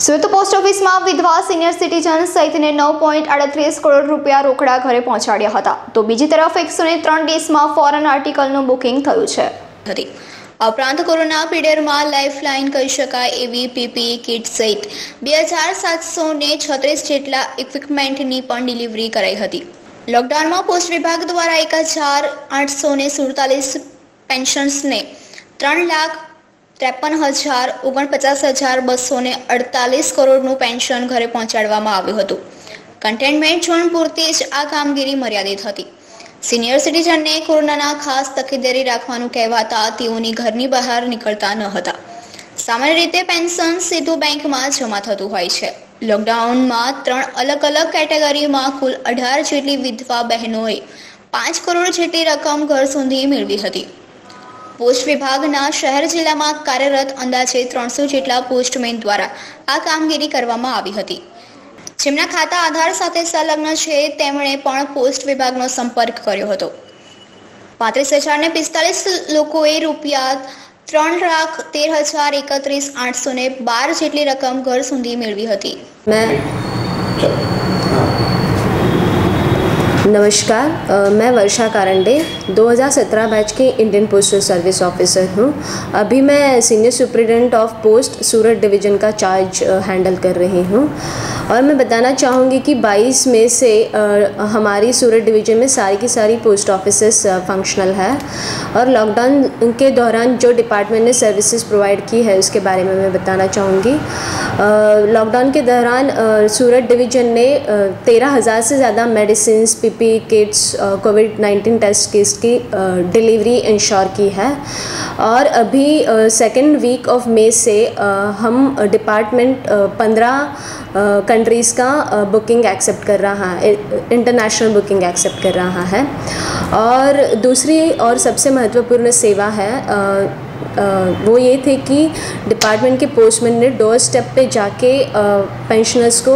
Surat post ઓફિસમાં વિધવા senior citizen સહિતને 9.38 crore રૂપિયા રોકડા ઘરે પહોંચાડ્યા હતા, તો બીજી તરફ 103 ડીશમાં ફોરેન આર્ટિકલનું બુકિંગ થયું છે. આ ઉપરાંત કોરોના પીરિયડમાં લાઇફલાઇન કહી શકાય એવી પીપીઈ કિટ સહિત 2736 જેટલા ઇક્વિપમેન્ટની પણ ડિલિવરી કરાઈ હતી. લોકડાઉનમાં પોસ્ટ વિભાગ દ્વારા 1847 પેન્શનર્સને 3,53,49,248 કરોડનું પેન્શન ઘરે પહોંચાડવામાં આવ્યું હતું. કન્ટેનમેન્ટ ઝોન પૂરતી જ આ કામગીરી મર્યાદિત હતી. સિનિયર સિટીઝનને કોરોનાના ખાસ તકેદારી રાખવાનું કહેવાતા તેઓની ઘરની બહાર નીકળતા ન હતા. સામાન્ય રીતે પેન્શન સીધું બેંકમાં જમા થતું હોય છે. લોકડાઉનમાં 3 અલગ અલગ કેટેગરીમાં કુલ 18 જેટલી વિધવા બહેનોએ 5 કરોડ જેટલી રકમ ઘર સુધી મેળવી હતી. પોસ્ટ વિભાગના શહેર જિલ્લામાં કાર્યરત અંદાજે 300 જેટલા પોસ્ટમેન દ્વારા આ કામગીરી કરવામાં આવી હતી. જેમના ખાતા આધાર સાથે સંલગ્ન છે તેમણે પણ પોસ્ટ વિભાગનો સંપર્ક કર્યો હતો. 35,045 લોકોએ રૂપિયા 3,13,31,812 જેટલી રકમ ઘર સુધી મેળવી હતી. नमस्कार, मैं वर्षा कारंडे 2017 बैच की इंडियन पोस्टल सर्विस ऑफिसर हूँ. अभी मैं senior superintendent of post Surat division का चार्ज हैंडल कर रही हूँ. और मैं बताना चाहूँगी कि 22 मई से हमारी सूरत डिवीज़न में सारी की सारी पोस्ट ऑफिसेस फंक्शनल है. और लॉकडाउन के दौरान जो डिपार्टमेंट ने सर्विसेज प्रोवाइड की है उसके बारे में मैं बताना चाहूँगी. लॉकडाउन के दौरान सूरत डिवीज़न ने 13,000 से ज़्यादा मेडिसिन, पीपीई किट्स, कोविड-19 टेस्ट किट्स की डिलीवरी इंश्योर की है. और अभी सेकेंड वीक ऑफ मई से हम डिपार्टमेंट 15 कंट्रीज़ का बुकिंग एक्सेप्ट कर रहा है, इंटरनेशनल बुकिंग एक्सेप्ट कर रहा है. और दूसरी और सबसे महत्वपूर्ण सेवा है वो ये थे कि डिपार्टमेंट के पोस्टमैन ने डोर स्टेप पे जाके पेंशनर्स को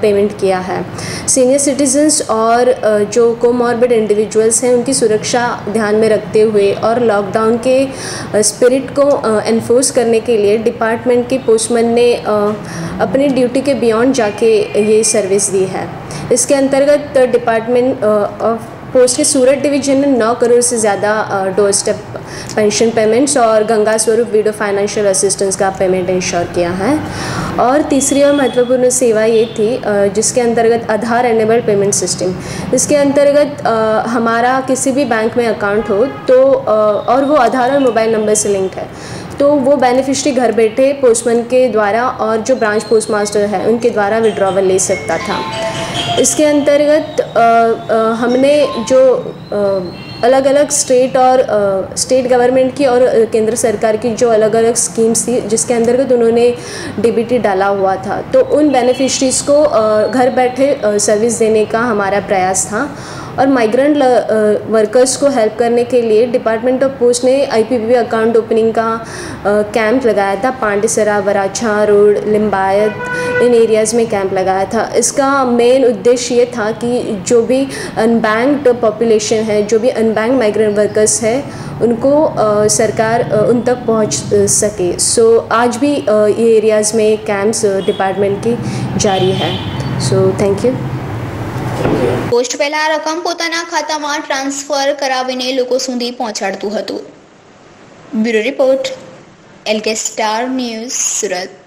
पेमेंट किया है. सीनियर सिटीजन्स और जो कोमॉर्बिड इंडिविजुअल्स हैं उनकी सुरक्षा ध्यान में रखते हुए और लॉकडाउन के स्पिरिट को एनफोर्स करने के लिए डिपार्टमेंट के पोस्टमैन ने अपनी ड्यूटी के बियॉन्ड जाके ये सर्विस दी है. इसके अंतर्गत डिपार्टमेंट ऑफ पोस्ट के सूरत डिवीज़न ने 9 करोड़ से ज़्यादा डोर स्टेप पेंशन पेमेंट्स और गंगा स्वरूप विडो फाइनेंशियल असिस्टेंस का पेमेंट इंश्योर किया है. और तीसरी और महत्वपूर्ण सेवा ये थी जिसके अंतर्गत आधार एनेबल्ड पेमेंट सिस्टम. इसके अंतर्गत हमारा किसी भी बैंक में अकाउंट हो तो और वो आधार और मोबाइल नंबर से लिंक है तो वो बेनिफिशरी घर बैठे पोस्टमैन के द्वारा और जो ब्रांच पोस्ट मास्टर है उनके द्वारा विड्रॉवल ले सकता था. इसके अंतर्गत हमने जो अलग अलग स्टेट गवर्नमेंट की और केंद्र सरकार की जो अलग अलग स्कीम्स थी जिसके अंतर्गत उन्होंने डीबीटी डाला हुआ था, तो उन बेनिफिशरीज़ को घर बैठे सर्विस देने का हमारा प्रयास था. और माइग्रेंट वर्कर्स को हेल्प करने के लिए डिपार्टमेंट ऑफ पोस्ट ने आईपीपीबी अकाउंट ओपनिंग का कैंप लगाया था. पांडेसरा, वराछा रोड, लिम्बायत इन एरियाज़ में कैंप लगाया था. इसका मेन उद्देश्य ये था कि जो भी अनबैंक्ड पॉपुलेशन है, जो भी अनबैंक्ड माइग्रेंट वर्कर्स है उनको सरकार उन तक पहुंच सके. सो आज भी ये एरियाज़ में कैंप्स डिपार्टमेंट की जारी है. So thank you. પોસ્ટ પહેલા રકમ પોતાના ખાતામાં ટ્રાન્સફર કરાવીને લોકો સુધી પહોંચાડતું હતું. Bureau report, LK star news, Surat.